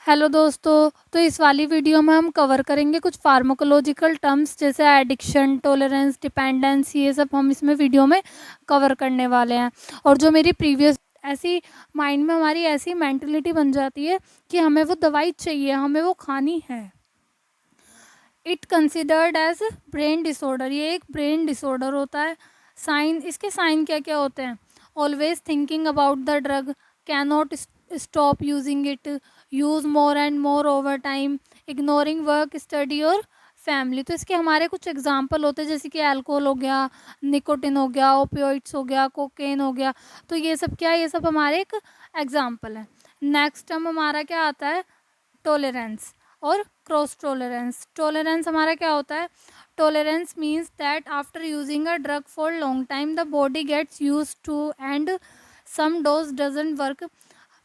Hello दोस्तों। तो इस वाली वीडियो में हम कवर करेंगे कुछ फार्माकोलॉजिकल टर्म्स जैसे एडिक्शन, टॉलरेंस, डिपेंडेंस, ये सब हम इसमें वीडियो में कवर करने वाले हैं। और जो मेरी प्रीवियस ऐसी माइंड में हमारी ऐसी मेंटलिटी बन जाती है कि हमें वो दवाई चाहिए, हमें वो खानी है। It considered as brain disorder, ये एक ब्रेन डिसऑर्डर होता है। इसके साइन क्या क्या होते हैं? Always thinking about the drug, can not stop using it, use more and more over time, ignoring work, study और फैमिली। तो इसके हमारे कुछ एग्जाम्पल होते हैं जैसे कि अल्कोहल हो गया, निकोटिन हो गया, ओपियोइड्स हो गया, कोकेन हो गया। तो ये सब क्या है? ये सब हमारे एक एग्जाम्पल है। नेक्स्ट टर्म हमारा क्या आता है? टॉलरेंस और क्रॉस टॉलरेंस। टॉलरेंस हमारा क्या होता है? Tolerance means that after using a drug for long time the body gets use to and some dose doesn't work.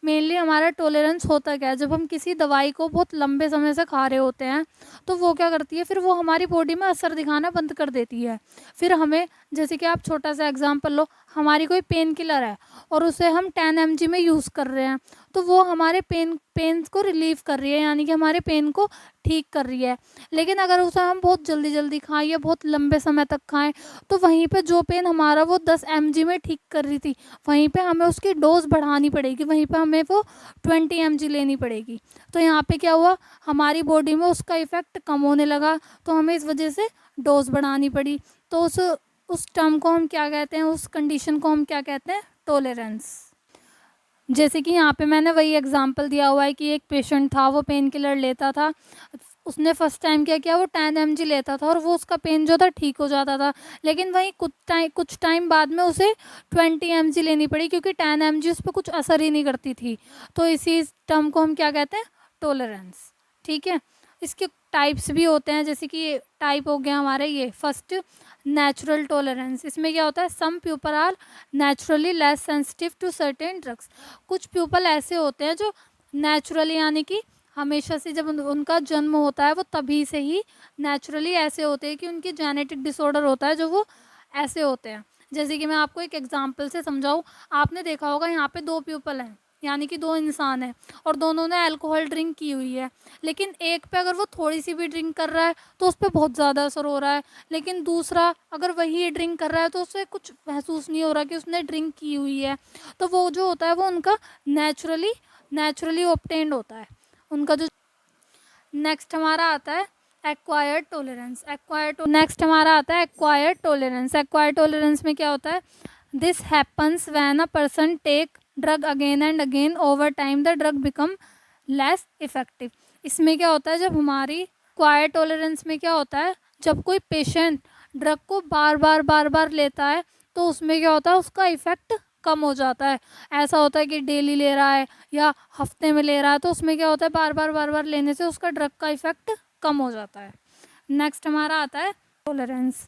Mainly हमारा टॉलरेंस होता क्या है? जब हम किसी दवाई को बहुत लंबे समय से खा रहे होते हैं तो वो क्या करती है, फिर वो हमारी बॉडी में असर दिखाना बंद कर देती है। फिर हमें, जैसे कि आप छोटा सा एग्जांपल लो, हमारी कोई पेन किलर है और उसे हम 10 mg में यूज़ कर रहे हैं, तो वो हमारे पेन्स को रिलीव कर रही है, यानी कि हमारे पेन को ठीक कर रही है। लेकिन अगर उसे हम बहुत जल्दी जल्दी खाएं या बहुत लंबे समय तक खाएं तो वहीं पे जो पेन हमारा वो 10 mg में ठीक कर रही थी, वहीं पे हमें उसकी डोज बढ़ानी पड़ेगी, वहीं पे हमें वो 20 mg लेनी पड़ेगी। तो यहाँ पे क्या हुआ, हमारी बॉडी में उसका इफ़ेक्ट कम होने लगा, तो हमें इस वजह से डोज बढ़ानी पड़ी। तो उस टर्म को हम क्या कहते हैं, उस कंडीशन को हम क्या कहते हैं? टॉलरेंस। जैसे कि यहाँ पे मैंने वही एग्जांपल दिया हुआ है कि एक पेशेंट था, वो पेन किलर लेता था। उसने फर्स्ट टाइम क्या किया, वो 10 mg लेता था और वो उसका पेन जो था ठीक हो जाता था। लेकिन वहीं कुछ टाइम बाद में उसे 20 mg लेनी पड़ी, क्योंकि 10 mg उस पर कुछ असर ही नहीं करती थी। तो इसी टर्म को हम क्या कहते हैं? टॉलरेंस। ठीक है। इसके टाइप्स भी होते हैं, जैसे कि टाइप हो गया हमारे ये फर्स्ट, नेचुरल टॉलरेंस। इसमें क्या होता है? Some people are naturally less sensitive to certain drugs. कुछ पीपल ऐसे होते हैं जो नेचुरली, यानी कि हमेशा से जब उनका जन्म होता है वो तभी से ही नेचुरली ऐसे होते हैं कि उनकी जेनेटिक डिसऑर्डर होता है जो वो ऐसे होते हैं। जैसे कि मैं आपको एक एग्जांपल से समझाऊँ, आपने देखा होगा यहाँ पे दो पीपल हैं, यानी कि दो इंसान हैं, और दोनों ने अल्कोहल ड्रिंक की हुई है। लेकिन एक पे अगर वो थोड़ी सी भी ड्रिंक कर रहा है तो उस पर बहुत ज़्यादा असर हो रहा है, लेकिन दूसरा अगर वही ड्रिंक कर रहा है तो उसे कुछ महसूस नहीं हो रहा कि उसने ड्रिंक की हुई है। तो वो जो होता है वो उनका नेचुरली ऑब्टेन्ड होता है उनका जो। नेक्स्ट हमारा आता है एक्वायर्ड टॉलरेंस। नेक्स्ट हमारा आता है एक्वायर्ड टॉलरेंस। एक्वायर्ड टॉलरेंस में क्या होता है? This happens when a person take drug again and again, over time the drug become less effective. इसमें क्या होता है, जब हमारी एक्वायर्ड टॉलरेंस में क्या होता है, जब कोई पेशेंट ड्रग को बार बार लेता है तो उसमें क्या होता है, उसका इफेक्ट कम हो जाता है। ऐसा होता है कि डेली ले रहा है या हफ्ते में ले रहा है, तो उसमें क्या होता है, बार बार लेने से उसका ड्रग का इफेक्ट कम हो जाता है। नेक्स्ट हमारा आता है टॉलरेंस।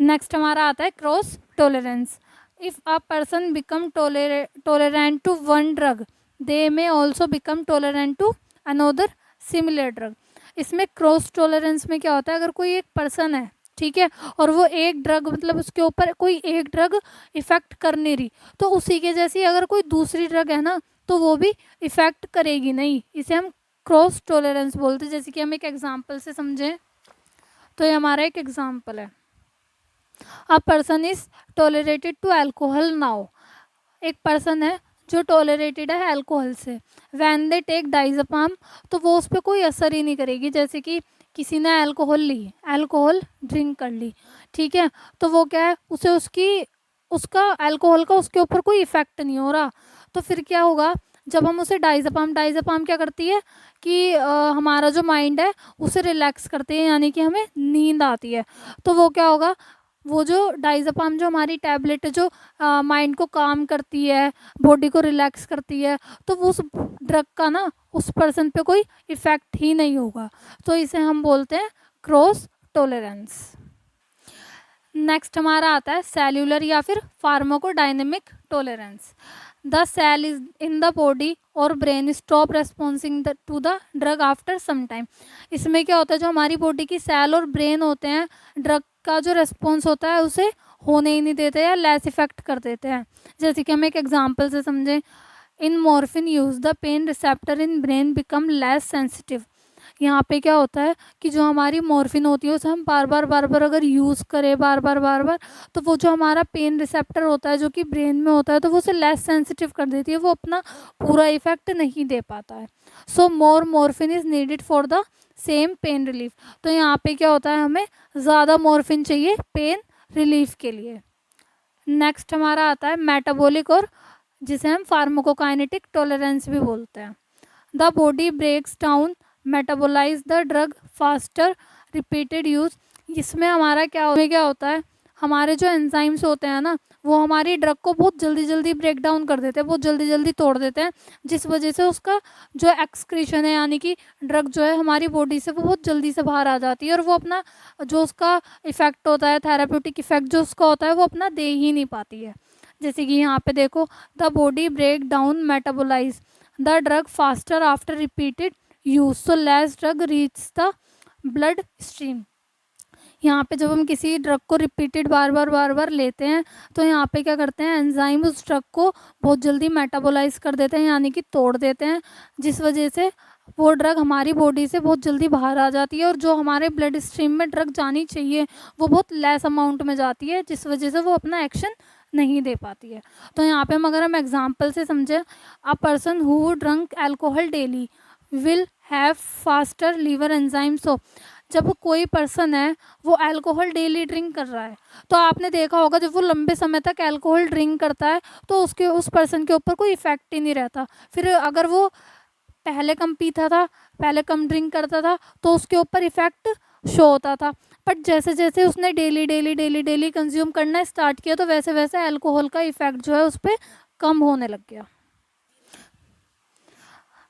नेक्स्ट हमारा आता है cross tolerance. If a person become tolerant to one drug, they may also become tolerant to another similar drug. इसमें क्रॉस टॉलरेंस में क्या होता है, अगर कोई एक पर्सन है, ठीक है, और वो एक ड्रग, मतलब उसके ऊपर कोई एक ड्रग इफ़ेक्ट कर नहीं रही, तो उसी के जैसी अगर कोई दूसरी ड्रग है ना, तो वो भी इफ़ेक्ट करेगी नहीं। इसे हम क्रॉस टॉलरेंस बोलते हैं। जैसे कि हम एक एग्जांपल से समझें, तो ये हमारा एक एग्जांपल है। A person is tolerated to alcohol now. एक पर्सन है जो टॉलरेटेड है अल्कोहल से। वैन दे टेक डाइज़ेपाम, तो वो उस पर कोई असर ही नहीं करेगी। जैसे कि किसी ने अल्कोहल ड्रिंक कर ली, ठीक है, तो वो क्या है, उसे उसका अल्कोहल का उसके ऊपर कोई इफेक्ट नहीं हो रहा। तो फिर क्या होगा, जब हम उसे डाइज़ेपाम क्या करती है कि हमारा जो माइंड है उसे रिलैक्स करती है, यानी कि हमें नींद आती है। तो वो क्या होगा, वो जो डाइज़ेपाम जो हमारी टैबलेट है जो माइंड को काम करती है, बॉडी को रिलैक्स करती है, तो वो उस ड्रग का ना उस पर्सन पे कोई इफ़ेक्ट ही नहीं होगा। तो इसे हम बोलते हैं क्रॉस टॉलरेंस। नेक्स्ट हमारा आता है सेल्यूलर या फिर pharmacodynamic tolerance. The cell is in the body और brain stop responding to the drug after some time. इसमें क्या होता है, जो हमारी बॉडी की सेल और ब्रेन होते हैं, ड्रग का जो रेस्पॉन्स होता है उसे होने ही नहीं देते या लेस इफेक्ट कर देते हैं। जैसे कि हम एक एग्जांपल से समझें, in morphine use the pain receptor in brain become less sensitive. यहाँ पे क्या होता है कि जो हमारी मॉर्फिन होती है उसे हम बार बार अगर यूज़ करें बार बार, तो वो जो हमारा पेन रिसेप्टर होता है जो कि ब्रेन में होता है, तो वो उसे लेस सेंसिटिव कर देती है, वो अपना पूरा इफेक्ट नहीं दे पाता है। So more morphine is needed for the same pain relief. तो यहाँ पे क्या होता है, हमें ज़्यादा मॉर्फिन चाहिए पेन रिलीफ के लिए। नेक्स्ट हमारा आता है मेटाबॉलिक, और जिसे हम फार्माकोकाइनेटिक टॉलरेंस भी बोलते हैं। The body breaks down metabolise the drug faster repeated use. इसमें हमारा क्या होता है, हमारे जो एंजाइम्स होते हैं ना, वो हमारी ड्रग को बहुत जल्दी ब्रेक डाउन कर देते हैं, बहुत जल्दी तोड़ देते हैं, जिस वजह से उसका जो एक्सक्रीशन है, यानी कि ड्रग जो है हमारी बॉडी से वो बहुत जल्दी से बाहर आ जाती है, और वो अपना जो उसका इफेक्ट होता है, थेराप्यूटिक इफेक्ट जो उसका होता है, वो अपना दे ही नहीं पाती है। जैसे कि यहाँ पे देखो, the body break down metabolise the drug faster after repeated use, so less drug reach the blood stream. यहाँ पे जब हम किसी ड्रग को रिपीटेड बार बार लेते हैं, तो यहाँ पे क्या करते हैं, एंजाइम उस ड्रग को बहुत जल्दी मेटाबोलाइज कर देते हैं, यानी कि तोड़ देते हैं, जिस वजह से वो ड्रग हमारी बॉडी से बहुत जल्दी बाहर आ जाती है, और जो हमारे ब्लड स्ट्रीम में ड्रग जानी चाहिए वो बहुत लेस अमाउंट में जाती है, जिस वजह से वो अपना एक्शन नहीं दे पाती है। तो यहाँ पे अगर हम एग्जाम्पल से समझें, a person who drunk alcohol daily will have faster liver enzyme. So जब कोई पर्सन है वो अल्कोहल डेली ड्रिंक कर रहा है, तो आपने देखा होगा जब वो लंबे समय तक अल्कोहल ड्रिंक करता है तो उस पर्सन के ऊपर कोई इफेक्ट ही नहीं रहता। फिर अगर वो पहले कम पीता था, पहले कम ड्रिंक करता था, तो उसके ऊपर इफेक्ट शो होता था। बट जैसे जैसे उसने डेली कंज्यूम करना स्टार्ट किया, तो वैसे वैसे अल्कोहल का इफेक्ट जो है उस पर कम होने लग गया।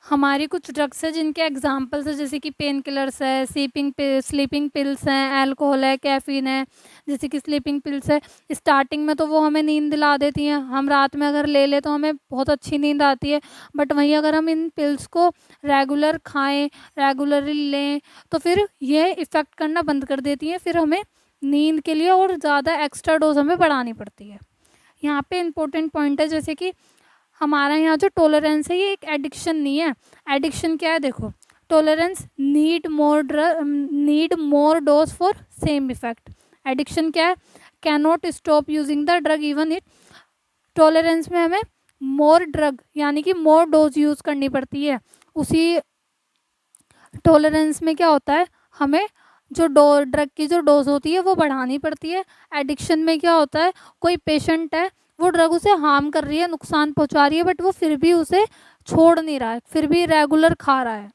हमारी कुछ ड्रग्स है जिनके एग्जाम्पल्स है, जैसे कि पेन किलर्स है, स्लीपिंग पिल्स हैं, अल्कोहल है, कैफीन है। जैसे कि स्लीपिंग पिल्स है, स्टार्टिंग में तो वो हमें नींद दिला देती हैं, हम रात में अगर ले तो हमें बहुत अच्छी नींद आती है। बट वहीं अगर हम इन पिल्स को रेगुलर खाएं, रेगुलरली लें, तो फिर ये इफ़ेक्ट करना बंद कर देती हैं, फिर हमें नींद के लिए और ज़्यादा एक्स्ट्रा डोज हमें बढ़ानी पड़ती है। यहाँ पे इम्पोर्टेंट पॉइंट है, जैसे कि हमारा यहाँ जो टॉलरेंस है ये एक एडिक्शन नहीं है। एडिक्शन क्या है, देखो, tolerance need more dose for same effect. Addiction क्या है, can not stop using the drug even it. Tolerance में हमें मोर ड्रग यानी कि मोर डोज यूज़ करनी पड़ती है। उसी टॉलरेंस में क्या होता है, हमें जो ड्रग की जो डोज होती है वो बढ़ानी पड़ती है। एडिक्शन में क्या होता है, कोई पेशेंट है, वो ड्रग उसे हार्म कर रही है, नुकसान पहुंचा रही है, बट वो फिर भी उसे छोड़ नहीं रहा है, फिर भी रेगुलर खा रहा है।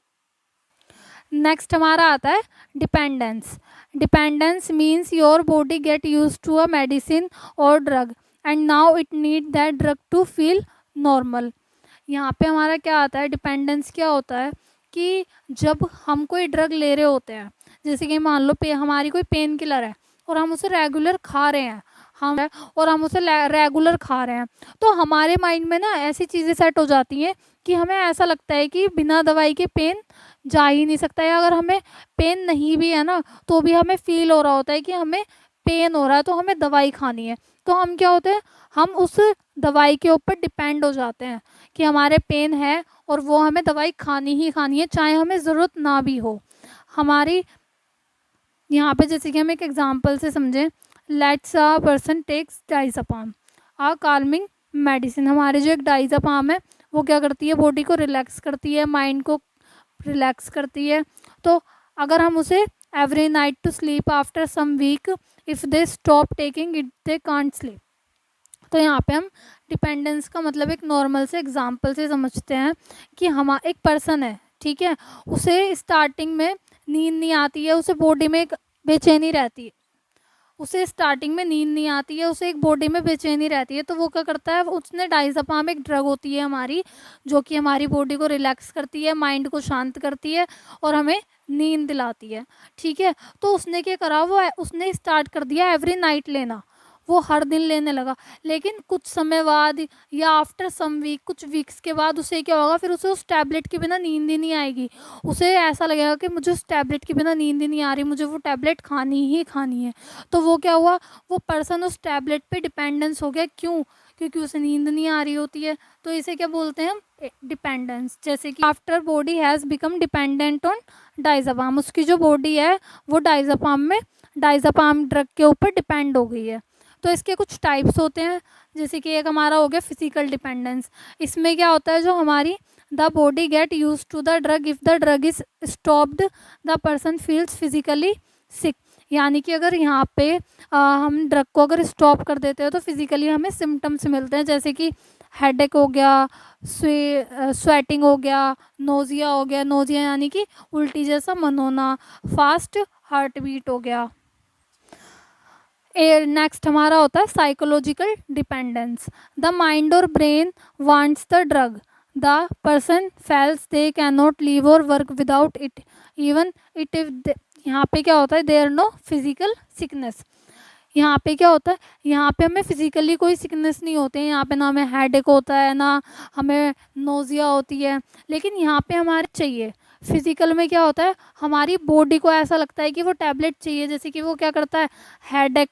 नेक्स्ट हमारा आता है dependence. Dependence means your body get used to a medicine और drug and now it need that drug to feel normal. यहाँ पे हमारा क्या आता है, डिपेंडेंस क्या होता है कि जब हम कोई ड्रग ले रहे होते हैं, जैसे कि मान लो हमारी कोई पेन किलर है और हम उसे रेगुलर खा रहे हैं, हम उसे रेगुलर खा रहे हैं, तो हमारे माइंड में ना ऐसी चीज़ें सेट हो जाती हैं कि हमें ऐसा लगता है कि बिना दवाई के पेन जा ही नहीं सकता है। अगर हमें पेन नहीं भी है ना, तो भी हमें फील हो रहा होता है कि हमें पेन हो रहा है, तो हमें दवाई खानी है। तो हम क्या होते हैं, हम उस दवाई के ऊपर डिपेंड हो जाते हैं कि हमारे पेन है और वो हमें दवाई खानी ही खानी है, चाहे हमें ज़रूरत ना भी हो। हमारी यहाँ पे जैसे कि हम एक एग्जांपल से समझें, let's a person takes diazepam a calming medicine. हमारे जो एक डाइज़ेपाम है वो क्या करती है, बॉडी को रिलैक्स करती है, माइंड को रिलैक्स करती है। तो अगर हम उसे every night to sleep after some week if they stop taking it they can't sleep. तो यहाँ पे हम डिपेंडेंस का मतलब एक नॉर्मल से एग्जांपल से समझते हैं कि हम एक पर्सन है, ठीक है, उसे स्टार्टिंग में नींद नहीं आती है, उसे बॉडी में एक बेचैनी रहती है, उसे स्टार्टिंग में नींद नहीं आती है, उसे एक बॉडी में बेचैनी रहती है, तो वो क्या करता है, उसने डाइज़ेपाम एक ड्रग होती है हमारी, जो कि हमारी बॉडी को रिलैक्स करती है, माइंड को शांत करती है और हमें नींद दिलाती है, ठीक है। तो उसने क्या करा, वो उसने स्टार्ट कर दिया एवरी नाइट लेना, वो हर दिन लेने लगा। लेकिन कुछ समय बाद या आफ्टर सम वीक, कुछ वीक्स के बाद उसे क्या होगा, फिर उसे उस टैबलेट के बिना नींद ही नहीं आएगी। उसे ऐसा लगेगा कि मुझे उस टैबलेट के बिना नींद ही नहीं आ रही, मुझे वो टैबलेट खानी ही खानी है। तो वो क्या हुआ, वो पर्सन उस टैबलेट पे डिपेंडेंस हो गया। क्यों? क्योंकि उसे नींद नहीं आ रही होती है। तो इसे क्या बोलते हैं हम, डिपेंडेंस, जैसे कि after body has become dependent on diazepam, उसकी जो बॉडी है वो डाइज़ापाम ड्रग के ऊपर डिपेंड हो गई है। तो इसके कुछ टाइप्स होते हैं, जैसे कि एक हमारा हो गया फिजिकल डिपेंडेंस। इसमें क्या होता है, जो हमारी the body get used to the drug if the drug is stopped the person feels physically sick. यानी कि अगर यहाँ पे हम ड्रग को अगर स्टॉप कर देते हैं तो फिजिकली हमें सिम्टम्स मिलते हैं, जैसे कि हेडेक हो गया, स्वेटिंग हो गया, नोज़िया हो गया, नोज़िया यानी कि उल्टी जैसा मन होना, फास्ट हार्ट बीट हो गया। नेक्स्ट हमारा होता है साइकोलॉजिकल डिपेंडेंस। द माइंड और brain wants the drug, the person feels they can not live और work without it even it if. यहाँ पे क्या होता है, देयर नो फिजिकल सिकनेस। यहाँ पे क्या होता है, यहाँ पे हमें फिजिकली कोई सिकनेस नहीं होती है, यहाँ पे ना हमें हेडेक होता है ना हमें नोज़िया होती है, लेकिन यहाँ पे हमारे चाहिए। फिजिकल में क्या होता है, हमारी बॉडी को ऐसा लगता है कि वो टैबलेट चाहिए, जैसे कि वो क्या करता है, हेडेक,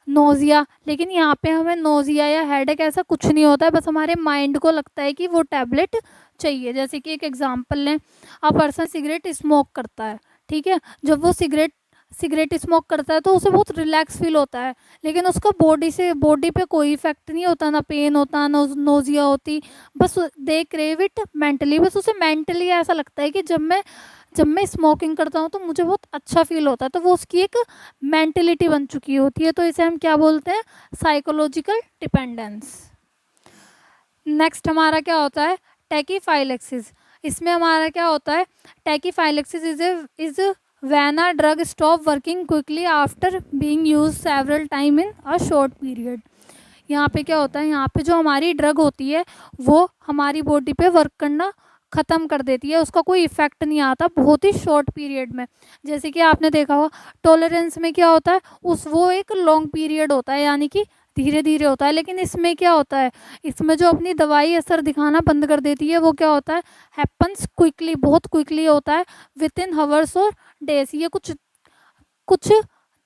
नोज़िया, लेकिन यहाँ पे हमें नोज़िया या हेडेक ऐसा कुछ नहीं होता है, बस हमारे माइंड को लगता है कि वो टैबलेट चाहिए। जैसे कि एक एग्जांपल लें, अ पर्सन सिगरेट स्मोक करता है, ठीक है, जब वो सिगरेट स्मोक करता है तो उसे बहुत रिलैक्स फील होता है, लेकिन उसका बॉडी पे कोई इफेक्ट नहीं होता, ना पेन होता, ना नोज़िया होती, बस दे क्रेव इट मेंटली, बस उसे मेंटली ऐसा लगता है कि जब मैं स्मोकिंग करता हूँ तो मुझे बहुत अच्छा फील होता है, तो वो उसकी एक मेंटेलिटी बन चुकी होती है, तो इसे हम क्या बोलते हैं, साइकोलॉजिकल डिपेंडेंस। नेक्स्ट हमारा क्या होता है, टैकीफाइलेक्सिस। इसमें हमारा क्या होता है, tachyphylaxis is when a drug stop working quickly after being use several time in a short period. यहाँ पे क्या होता है, यहाँ पे जो हमारी ड्रग होती है वो हमारी बॉडी पे वर्क करना ख़त्म कर देती है, उसका कोई इफेक्ट नहीं आता बहुत ही शॉर्ट पीरियड में। जैसे कि आपने देखा होगा टॉलरेंस में क्या होता है, वो एक लॉन्ग पीरियड होता है, यानी कि धीरे धीरे होता है, लेकिन इसमें क्या होता है, इसमें जो अपनी दवाई असर दिखाना बंद कर देती है वो क्या होता है, हैपन्स क्विकली, बहुत क्विकली होता है, विद इन हावर्स और डेज। ये कुछ कुछ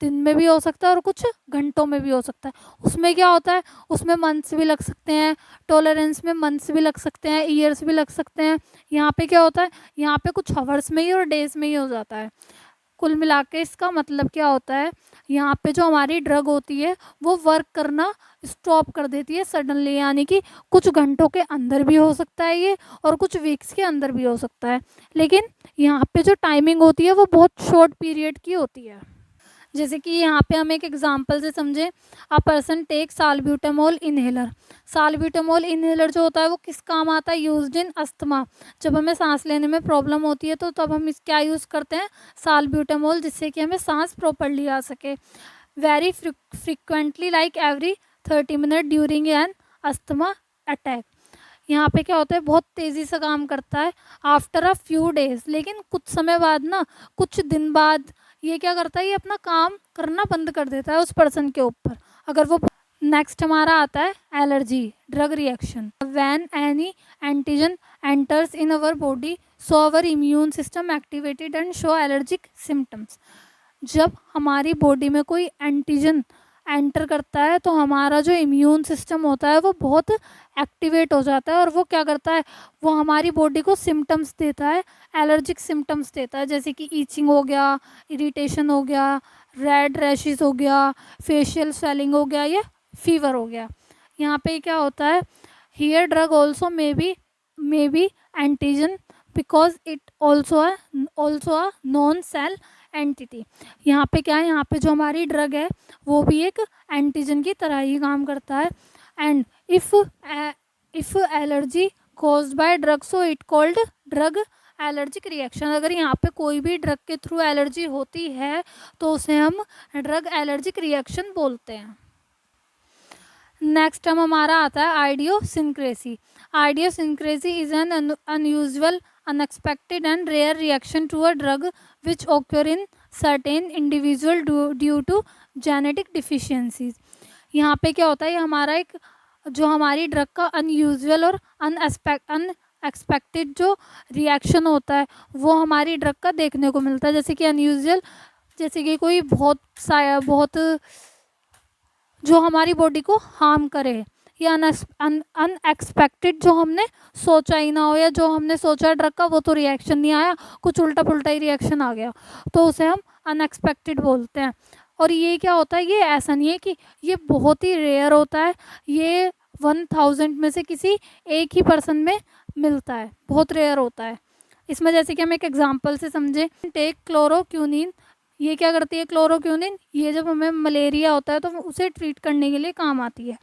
दिन में भी हो सकता है और कुछ घंटों में भी हो सकता है। उसमें क्या होता है, उसमें मंथ्स भी लग सकते हैं, टॉलरेंस में मंथ्स भी लग सकते हैं, ईयर्स भी लग सकते हैं। यहाँ पे क्या होता है, यहाँ पे कुछ हावर्स में ही और डेज में ही हो जाता है। कुल मिला के इसका मतलब क्या होता है, यहाँ पे जो हमारी ड्रग होती है वो वर्क करना स्टॉप कर देती है सडनली, यानी कि कुछ घंटों के अंदर भी हो सकता है ये और कुछ वीक्स के अंदर भी हो सकता है, लेकिन यहाँ पे जो टाइमिंग होती है वो बहुत शॉर्ट पीरियड की होती है। जैसे कि यहाँ पे हम एक एग्जांपल से समझें, a person take salbutamol inhaler. Salbutamol inhaler जो होता है वो किस काम आता है, यूज्ड इन अस्थमा। जब हमें सांस लेने में प्रॉब्लम होती है तो तब हम इस क्या यूज़ करते हैं, साल्ब्यूटामोल, जिससे कि हमें सांस प्रॉपरली आ सके। Very frequently like every 30 minute during an asthma attack. यहाँ पे क्या होता है, बहुत तेज़ी से काम करता है आफ्टर अ फ्यू डेज, लेकिन कुछ समय बाद ना, कुछ दिन बाद ये क्या करता है, ये अपना काम करना बंद कर देता है उस पर्सन के ऊपर, अगर वो। नेक्स्ट हमारा आता है allergy drug reaction. When any antigen enters in our body so our immune system activated and show allergic symptoms. जब हमारी बॉडी में कोई एंटीजन एंटर करता है तो हमारा जो इम्यून सिस्टम होता है वो बहुत एक्टिवेट हो जाता है, और वो क्या करता है, वो हमारी बॉडी को सिम्टम्स देता है, एलर्जिक सिम्टम्स देता है, जैसे कि ईचिंग हो गया, इरिटेशन हो गया, रेड रैशेस हो गया, फेशियल स्वेलिंग हो गया, या फीवर हो गया। यहाँ पे क्या होता है, here drug also may be antigen because it also a non cell entity. यहाँ पे क्या है, यहाँ पे जो हमारी ड्रग है वो भी एक एंटीजन की तरह ही काम करता है। And if allergy caused by drug so it called drug allergic reaction. अगर यहाँ पे कोई भी ड्रग के थ्रू एलर्जी होती है तो उसे हम ड्रग एलर्जिक रिएक्शन बोलते हैं। नेक्स्ट हम हमारा आता है idiosyncrasy. Idiosyncrasy is an unusual, unexpected and rare reaction to a drug which occur in certain individual due to genetic deficiencies. यहाँ पे क्या होता है, ये हमारा एक जो हमारी ड्रग का अनयूजुअल और अनएक्सपेक्टेड जो रिएक्शन होता है वो हमारी ड्रग का देखने को मिलता है। जैसे कि अनयूजुअल, जैसे कि कोई बहुत जो हमारी बॉडी को हार्म करे, ये अनएक्सपेक्टेड, जो हमने सोचा ही ना हो, या जो हमने सोचा ड्रग का वो तो रिएक्शन नहीं आया, कुछ उल्टा पुल्टा ही रिएक्शन आ गया, तो उसे हम अनएक्सपेक्टेड बोलते हैं। और ये क्या होता है, ये ऐसा नहीं है कि ये बहुत ही रेयर होता है, ये 1000 में से किसी एक ही पर्सन में मिलता है, बहुत रेयर होता है। इसमें जैसे कि हम एक एग्जांपल से समझें, टेक क्लोरोक्विनीन। ये क्या करती है क्लोरोक्विनीन, ये जब हमें मलेरिया होता है तो उसे ट्रीट करने के लिए काम आती है।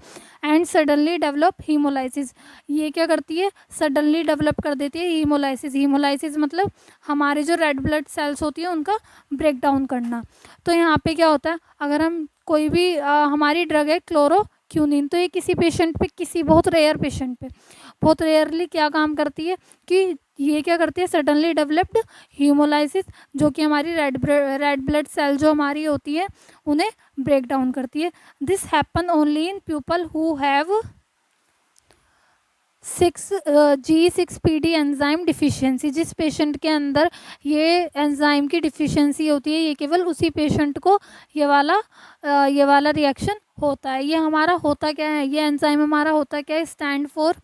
एंड सडनली डेवलप हीमोलाइसिस, ये क्या करती है, सडनली डेवलप कर देती है हीमोलाइसिस। हीमोलाइसिस मतलब हमारे जो रेड ब्लड सेल्स होती है उनका ब्रेक डाउन करना। तो यहाँ पे क्या होता है, अगर हम कोई भी हमारी ड्रग है क्लोरोक्विनीन, तो ये किसी पेशेंट पे, किसी बहुत रेयर पेशेंट पे, बहुत रेयरली क्या काम करती है कि ये क्या करती है, सडनली डेवलप्ड हीमोलाइसिस, जो कि हमारी रेड ब्लड सेल जो हमारी होती है उन्हें ब्रेक डाउन करती है। This happen only in people who have G6PD enzyme deficiency. जिस पेशेंट के अंदर ये एंजाइम की डिफिशियंसी होती है, ये केवल उसी पेशेंट को ये वाला रिएक्शन होता है। ये हमारा होता क्या है, ये एंजाइम हमारा होता क्या है, stand for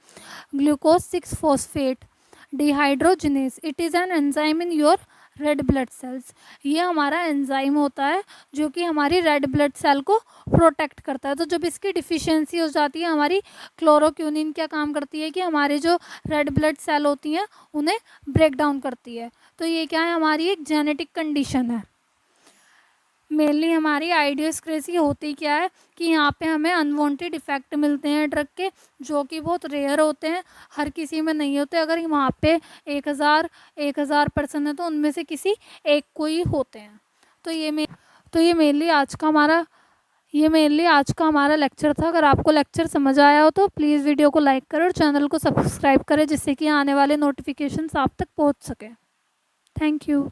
glucose 6 phosphate dehydrogenase. It is an enzyme in your red blood cells. ये हमारा एंजाइम होता है जो कि हमारी रेड ब्लड सेल को प्रोटेक्ट करता है। तो जब इसकी डिफिशियंसी हो जाती है, हमारी क्लोरोक्विनीन क्या काम करती है कि हमारे जो रेड ब्लड सेल होती हैं उन्हें ब्रेक डाउन करती है। तो ये क्या है, हमारी एक जेनेटिक कंडीशन है। मेनली हमारी आइडियोस्क्रेसी होती क्या है कि यहाँ पे हमें अनवांटेड इफ़ेक्ट मिलते हैं ड्रग के, जो कि बहुत रेयर होते हैं, हर किसी में नहीं होते। अगर वहाँ पे 1000 पर्सन है तो उनमें से किसी एक को ही होते हैं। तो ये मेनली आज का हमारा लेक्चर था। अगर आपको लेक्चर समझ आया हो तो प्लीज़ वीडियो को लाइक करें और चैनल को सब्सक्राइब करें, जिससे कि आने वाले नोटिफिकेशंस आप तक पहुँच सके। Thank you.